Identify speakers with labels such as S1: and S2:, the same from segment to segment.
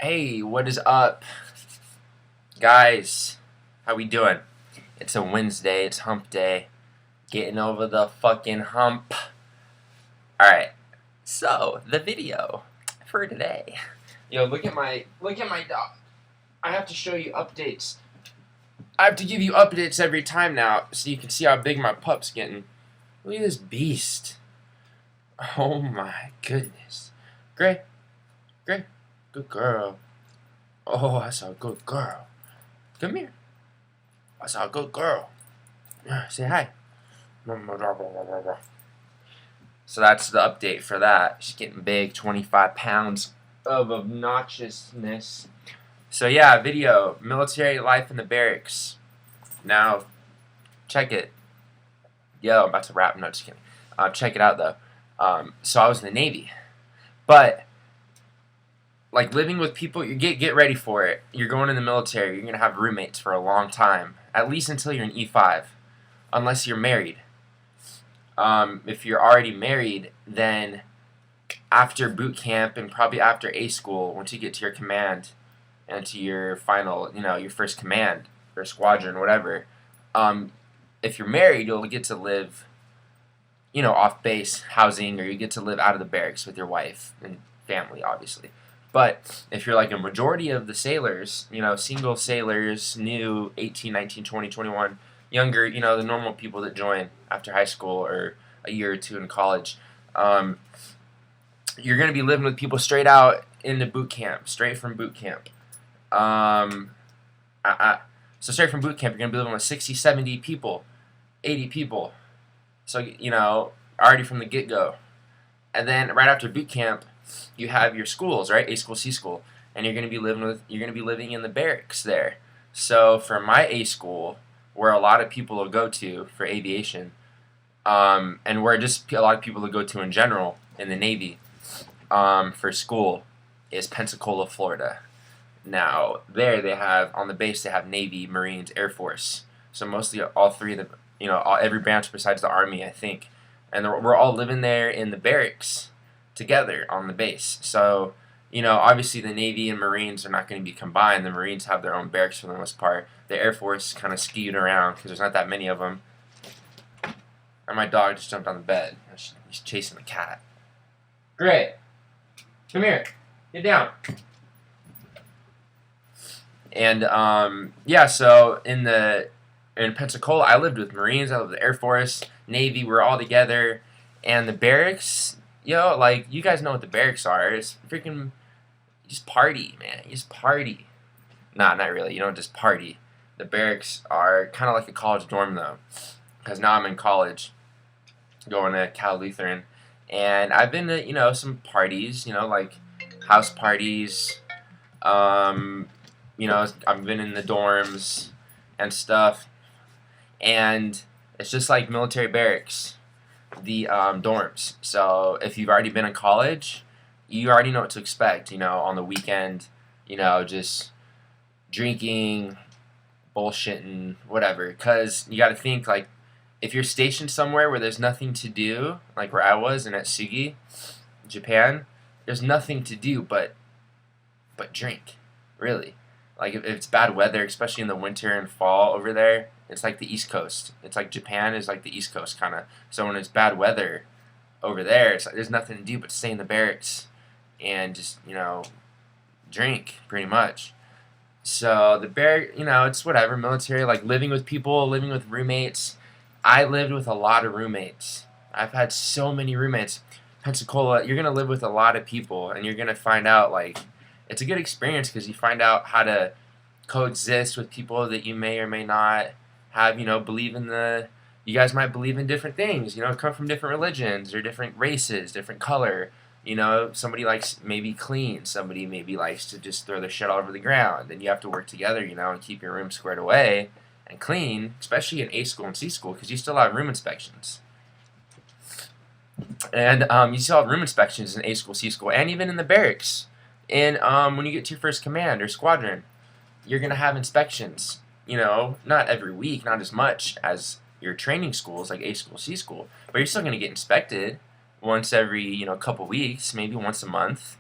S1: Hey, what is up, guys? How we doing? It's a Wednesday. It's hump day. Getting over the fucking hump. Alright, so, the video for today. Yo, look at my dog. I have to show you updates. I have to give you updates every time now so you can see how big my pup's getting. Look at this beast. Oh my goodness. Gray. Good girl. Oh, that's a good girl. Come here. That's a good girl. Say hi. So that's the update for that. She's getting big, 25 pounds of obnoxiousness. So yeah, video, military life in the barracks. Now, check it. Yo, I'm about to wrap. No, just kidding. Check it out though. So I was in the Navy, but like living with people, you get ready for it. You're going in the military. You're gonna have roommates for a long time, at least until you're in E5, unless you're married. If you're already married, then after boot camp and probably after A school, once you get to your command and to your final, your first command or squadron, whatever. If you're married, you'll get to live, off base housing, or you get to live out of the barracks with your wife and family, obviously. But if you're like a majority of the sailors, single sailors, new 18, 19, 20, 21, younger, the normal people that join after high school or a year or two in college, you're going to be living with people straight out into boot camp, straight from boot camp. So straight from boot camp, you're going to be living with 60, 70 people, 80 people. So, already from the get-go. And then right after boot camp, you have your schools, right? A school, C school, and you're going to be living in the barracks there. So for my A school, where a lot of people will go to for aviation, and where just a lot of people will go to in general in the Navy, for school, is Pensacola, Florida. Now there they have on the base they have Navy, Marines, Air Force. So mostly all three of the every branch besides the Army, I think, and we're all living there in the barracks together on the base. So, obviously the Navy and Marines are not going to be combined. The Marines have their own barracks for the most part. The Air Force kind of skewed around because there's not that many of them. And my dog just jumped on the bed. He's chasing the cat. Great. Come here. Get down. And, yeah, so in Pensacola, I lived with Marines, I lived with the Air Force, Navy, we're all together. And the barracks, you guys know what the barracks are. It's freaking, you just party, man. You just party. Nah, not really. You don't just party. The barracks are kind of like a college dorm, though. Because now I'm in college, going to Cal Lutheran. And I've been to, some parties, like house parties. I've been in the dorms and stuff. And it's just like military barracks. The dorms. So if you've already been in college, you already know what to expect. On the weekend, just drinking, bullshitting, whatever. Because you got to think, like, if you're stationed somewhere where there's nothing to do, like where I was in Atsugi, Japan, there's nothing to do but drink, really. Like if it's bad weather, especially in the winter and fall over there, it's like the East Coast. It's like Japan is like the East Coast kind of. So when it's bad weather over there, it's like there's nothing to do but stay in the barracks and just drink pretty much. So the it's whatever, military, like living with people, living with roommates. I lived with a lot of roommates. I've had so many roommates. Pensacola, you're gonna live with a lot of people, and you're gonna find out it's a good experience because you find out how to coexist with people that you may or may not have, believe in you guys might believe in different things, come from different religions or different races, different color. Somebody likes maybe clean, somebody maybe likes to just throw their shit all over the ground, and you have to work together, and keep your room squared away and clean, especially in A school and C school because you still have room inspections. And you still have room inspections in A school, C school, and even in the barracks. And when you get to your first command or squadron, you're going to have inspections, not every week, not as much as your training schools like A school, C school, but you're still going to get inspected once every, couple weeks, maybe once a month.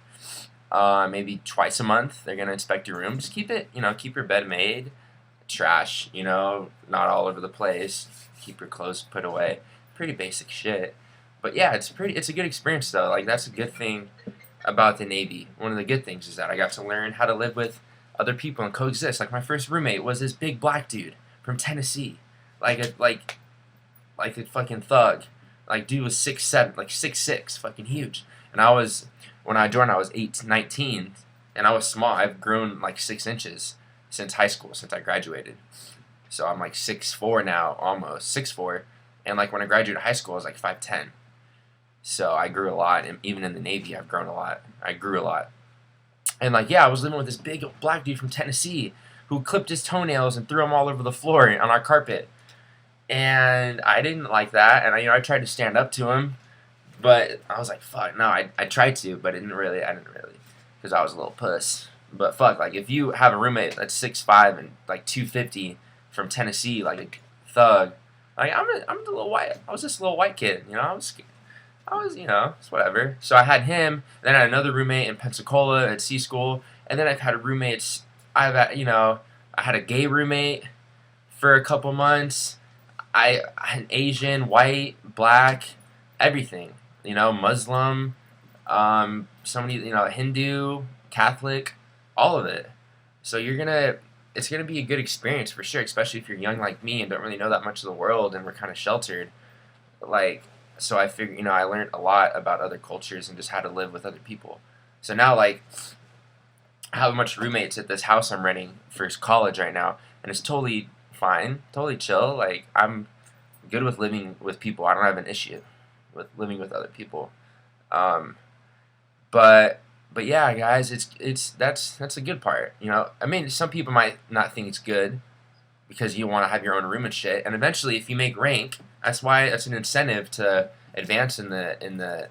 S1: Maybe twice a month, they're gonna inspect your room. Just keep it, keep your bed made, trash, not all over the place. Keep your clothes put away. Pretty basic shit. But yeah, it's a good experience though. Like that's a good thing about the Navy. One of the good things is that I got to learn how to live with other people and coexist. Like my first roommate was this big black dude from Tennessee, like a fucking thug. Like dude was 6'7", like 6'6", fucking huge. And when I joined, I was 19, and I was small. I've grown like 6 inches since high school, since I graduated. So I'm like 6'4" now, almost 6'4", and like when I graduated high school, I was like 5'10". So I grew a lot, and even in the Navy, I've grown a lot. I grew a lot. And like, yeah, I was living with this big black dude from Tennessee who clipped his toenails and threw them all over the floor on our carpet. And I didn't like that, and I tried to stand up to him, but I was like, fuck, no, I tried to, but I didn't really, because I was a little puss. But fuck, like, if you have a roommate that's 6'5" and like 250 from Tennessee, like a thug, like I'm the little white, I was just a little white kid, it's whatever. So I had him, then I had another roommate in Pensacola at C school, and then I've had roommates, I had a gay roommate for a couple months. I had Asian, white, black, everything, Muslim, somebody, Hindu, Catholic, all of it. So it's gonna be a good experience for sure, especially if you're young like me and don't really know that much of the world and we're kind of sheltered. Like, so I figured, I learned a lot about other cultures and just how to live with other people. So now, like, I have a bunch of roommates at this house I'm renting for college right now, and it's totally fine, totally chill. Like, I'm good with living with people. I don't have an issue with living with other people. But yeah, guys, that's a good part. I mean, some people might not think it's good because you want to have your own room and shit. And eventually, if you make rank, that's why it's an incentive to advance in the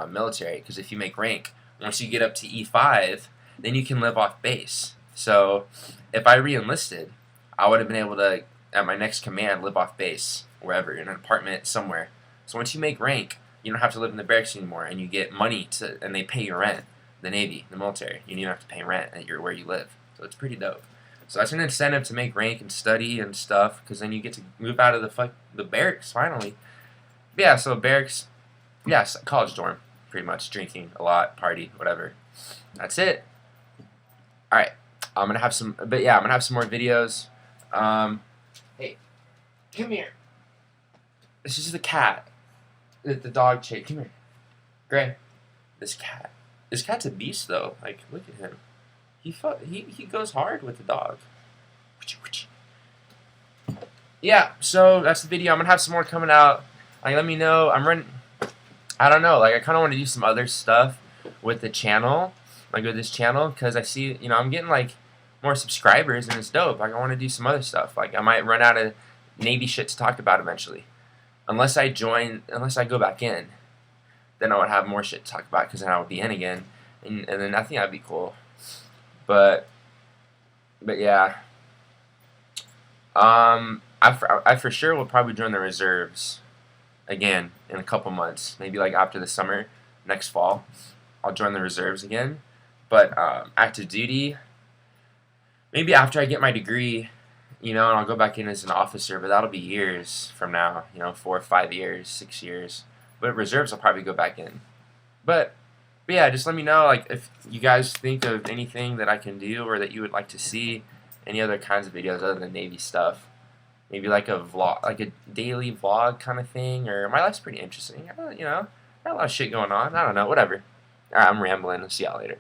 S1: military. Because if you make rank, once you get up to E5, then you can live off base. So if I re-enlisted, I would have been able to, at my next command, live off base wherever, in an apartment somewhere. So once you make rank, you don't have to live in the barracks anymore, and you get money and they pay your rent. The Navy, the military, you don't have to pay rent where you live. So it's pretty dope. So that's an incentive to make rank and study and stuff, because then you get to move out of the barracks finally. But yeah, so barracks, yeah, college dorm, pretty much, drinking a lot, party, whatever. That's it. All right, I'm gonna have some more videos. Hey, come here. This is the cat that the dog chased. Come here, Gray. This cat's a beast though. Like, look at him. He goes hard with the dog. Yeah, so that's the video. I'm gonna have some more coming out. Like, let me know. I don't know. Like, I kind of want to do some other stuff with the channel, like with this channel, because I see, I'm getting like more subscribers and it's dope. Like, I want to do some other stuff. Like, I might run out of Navy shit to talk about eventually, unless I go back in. Then I would have more shit to talk about, because then I would be in again, and then I think that'd be cool. But yeah, I for sure will probably join the reserves again in a couple months. Maybe like after the summer, next fall, I'll join the reserves again. But active duty, maybe after I get my degree, and I'll go back in as an officer. But that'll be years from now, 4 or 5 years, 6 years. But reserves, I'll probably go back in. But yeah, just let me know, like, if you guys think of anything that I can do or that you would like to see, any other kinds of videos other than Navy stuff. Maybe like a vlog, like a daily vlog kind of thing, or my life's pretty interesting. Got a lot of shit going on. I don't know, whatever. Alright, I'm rambling. I'll see y'all later.